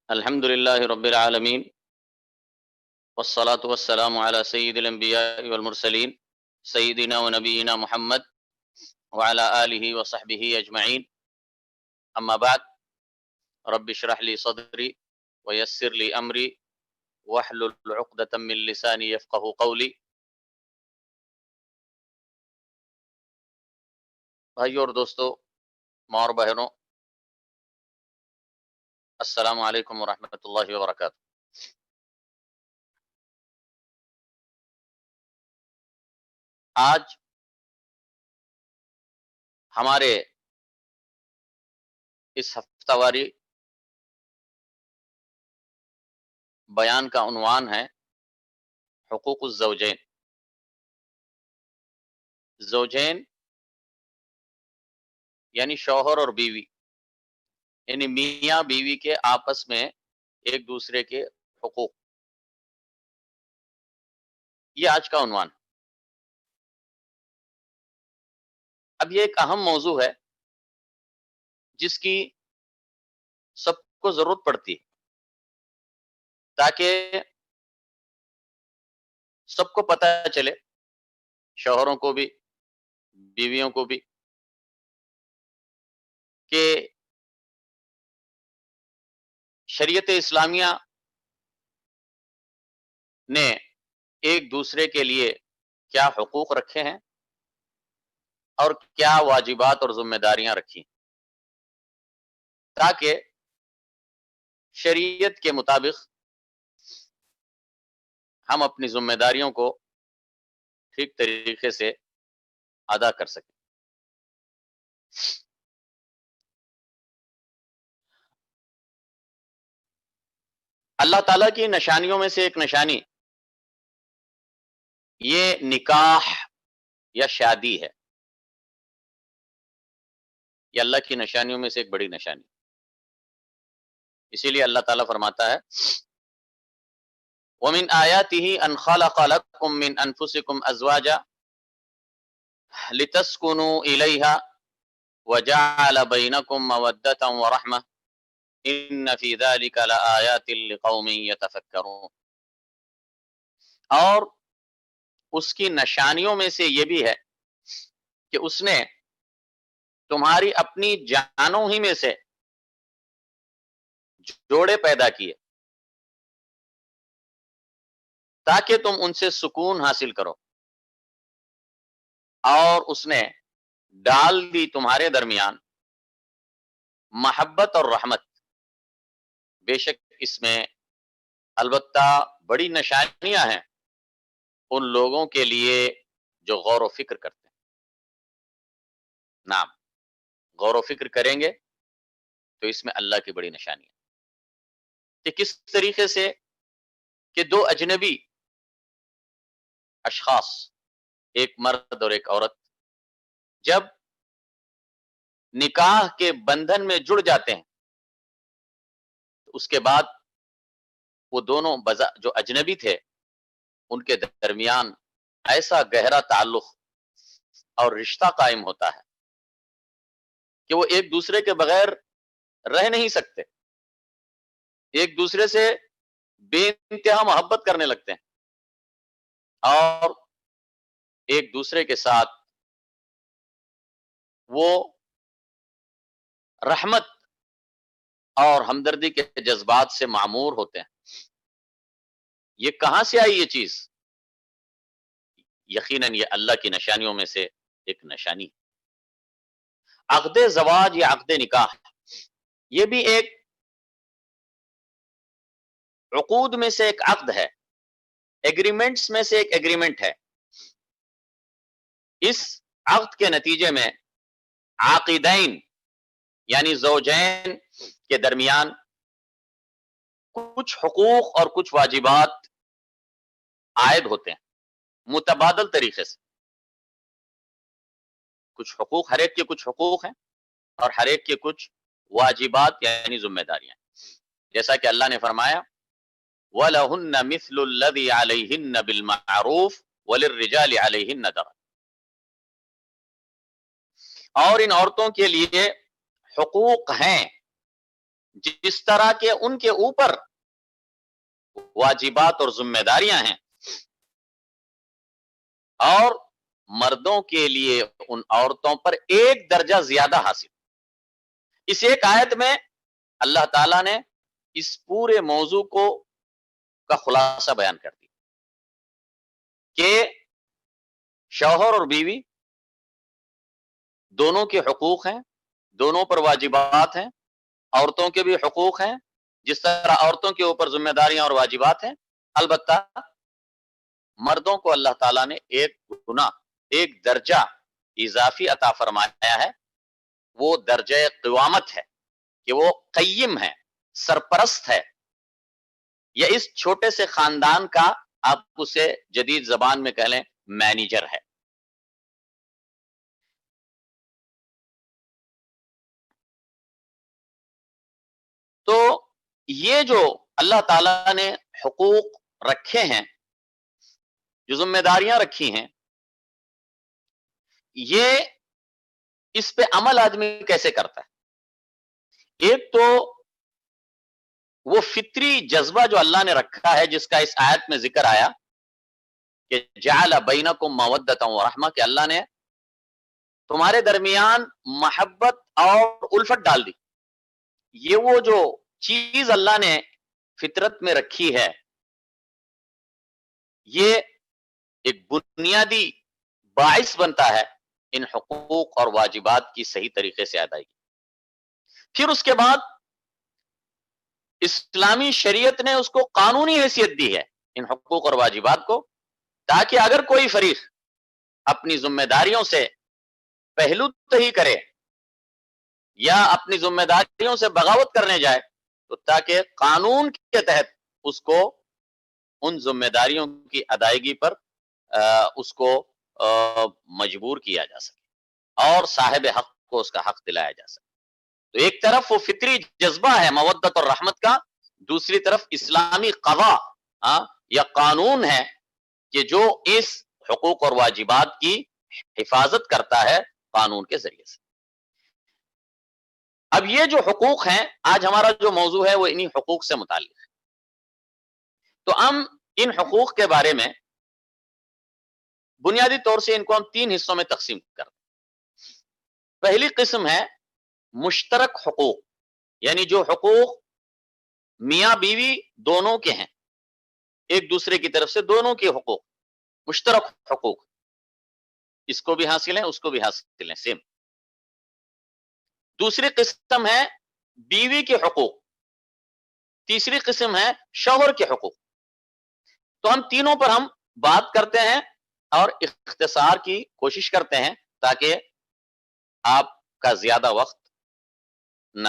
الحمد لله رب العالمين، والصلاة والسلام على سيد الأنبياء والمرسلين سيدنا ونبينا محمد وعلى آله وصحبه أجمعين. أما بعد، رب اشرح لي صدري ويسر لي أمري واحلل عقدة من لساني يفقه قولي. بھائیو اور دوستو، ماں اور بہنوں، السلام علیکم ورحمۃ اللہ وبرکاتہ. آج ہمارے اس ہفتہ واری بیان کا عنوان ہے حقوق الزوجین. زوجین یعنی شوہر اور بیوی، یعنی میاں بیوی کے آپس میں ایک دوسرے کے حقوق، یہ آج کا عنوان. اب یہ ایک اہم موضوع ہے جس کی سب کو ضرورت پڑتی ہے تاکہ سب کو پتہ چلے، شوہروں کو بھی بیویوں کو بھی، کہ شریعت اسلامیہ نے ایک دوسرے کے لیے کیا حقوق رکھے ہیں اور کیا واجبات اور ذمہ داریاں رکھی ہیں، تاکہ شریعت کے مطابق ہم اپنی ذمہ داریوں کو ٹھیک طریقے سے ادا کر سکیں. اللہ تعالیٰ کی نشانیوں میں سے ایک نشانی یہ نکاح یا شادی ہے. یہ اللہ کی نشانیوں میں سے ایک بڑی نشانی. اسی لیے اللہ تعالیٰ فرماتا ہے وَمِنْ آيَاتِهِ أَنْ خَلَقَ لَكُم مِّنْ أَنفُسِكُمْ أَزْوَاجًا لِتَسْكُنُوا إِلَيْهَا وَجَعَلَ بَيْنَكُم مَّوَدَّةً وَرَحْمَةً إِنَّ فِي ذَلِكَ لَآيَاتٍ لِقَوْمٍ يَتَفَكَّرُونَ. اور اس کی نشانیوں میں سے یہ بھی ہے کہ اس نے تمہاری اپنی جانوں ہی میں سے جوڑے پیدا کیے تاکہ تم ان سے سکون حاصل کرو، اور اس نے ڈال دی تمہارے درمیان محبت اور رحمت. بے شک اس میں البتہ بڑی نشانیاں ہیں ان لوگوں کے لیے جو غور و فکر کرتے ہیں. نعم، غور و فکر کریں گے تو اس میں اللہ کی بڑی نشانی ہے کہ کس طریقے سے کہ دو اجنبی اشخاص، ایک مرد اور ایک عورت، جب نکاح کے بندھن میں جڑ جاتے ہیں تو اس کے بعد وہ دونوں جو اجنبی تھے ان کے درمیان ایسا گہرا تعلق اور رشتہ قائم ہوتا ہے کہ وہ ایک دوسرے کے بغیر رہ نہیں سکتے، ایک دوسرے سے بے انتہا محبت کرنے لگتے ہیں اور ایک دوسرے کے ساتھ وہ رحمت اور ہمدردی کے جذبات سے معمور ہوتے ہیں. یہ کہاں سے آئی یہ چیز؟ یقیناً یہ اللہ کی نشانیوں میں سے ایک نشانی. عقد زواج یا عقد نکاح یہ بھی ایک عقود میں سے ایک عقد ہے، ایگریمنٹس میں سے ایک ایگریمنٹ ہے. اس عقد کے نتیجے میں عاقدین یعنی زوجین کے درمیان کچھ حقوق اور کچھ واجبات عائد ہوتے ہیں متبادل طریقے سے. کچھ حقوق، ہر ایک کے کچھ حقوق ہیں اور ہر ایک کے کچھ واجبات یعنی ذمہ داریاں، جیسا کہ اللہ نے فرمایا وَلَهُنَّ مِثْلُ الَّذِي عَلَيْهِنَّ بِالْمَعْرُوفِ وَلِلرِّجَالِ عَلَيْهِنَّ دَرَجَةٌ. اور ان عورتوں کے لیے حقوق ہیں جس طرح کے ان کے اوپر واجبات اور ذمہ داریاں ہیں، اور مردوں کے لیے ان عورتوں پر ایک درجہ زیادہ حاصل۔ اس ایک آیت میں اللہ تعالیٰ نے اس پورے موضوع کا خلاصہ بیان کر دیا کہ شوہر اور بیوی دونوں کے حقوق ہیں، دونوں پر واجبات ہیں، عورتوں کے بھی حقوق ہیں جس طرح عورتوں کے اوپر ذمہ داریاں اور واجبات ہیں۔ البتہ مردوں کو اللہ تعالیٰ نے ایک گنا، ایک درجہ اضافی عطا فرمایا ہے، وہ درجہ قوامت ہے کہ وہ قیم ہے، سرپرست ہے، یا اس چھوٹے سے خاندان کا آپ اسے جدید زبان میں کہہ لیں مینیجر ہے۔ تو یہ جو اللہ تعالیٰ نے حقوق رکھے ہیں، جو ذمہ داریاں رکھی ہیں، یہ اس پہ عمل آدمی کیسے کرتا ہے؟ ایک تو وہ فطری جذبہ جو اللہ نے رکھا ہے، جس کا اس آیت میں ذکر آیا کہ جعل بینکم مودۃ ورحمہ، کہ اللہ نے تمہارے درمیان محبت اور الفت ڈال دی۔ یہ وہ جو چیز اللہ نے فطرت میں رکھی ہے، یہ ایک بنیادی باعث بنتا ہے ان حقوق اور واجبات کی صحیح طریقے سے ادائیگی۔ پھر اس کے بعد اسلامی شریعت نے اس کو قانونی حیثیت دی ہے، ان حقوق اور واجبات کو، تاکہ اگر کوئی فریق اپنی ذمہ داریوں سے پہلو تہی کرے یا اپنی ذمہ داریوں سے بغاوت کرنے جائے، تو تاکہ قانون کے تحت اس کو ان ذمہ داریوں کی ادائیگی پر اس کو مجبور کیا جا سکے اور صاحب حق کو اس کا حق دلایا جا سکے۔ تو ایک طرف وہ فطری جذبہ ہے مودت اور رحمت کا، دوسری طرف اسلامی قضاء یا قانون ہے کہ جو اس حقوق اور واجبات کی حفاظت کرتا ہے قانون کے ذریعے سے۔ اب یہ جو حقوق ہیں، آج ہمارا جو موضوع ہے وہ انہی حقوق سے متعلق ہے۔ تو ہم ان حقوق کے بارے میں بنیادی طور سے ان کو ہم 3 حصوں میں تقسیم کرتے ہیں۔ پہلی قسم ہے مشترک حقوق، یعنی جو حقوق میاں بیوی دونوں کے ہیں، ایک دوسرے کی طرف سے دونوں کے حقوق، مشترک حقوق، اس کو بھی حاصل ہیں اس کو بھی حاصل ہیں، سیم۔ دوسری قسم ہے بیوی کے حقوق، تیسری قسم ہے شوہر کے حقوق۔ تو ہم تینوں پر ہم بات کرتے ہیں اور اختصار کی کوشش کرتے ہیں تاکہ آپ کا زیادہ وقت نہ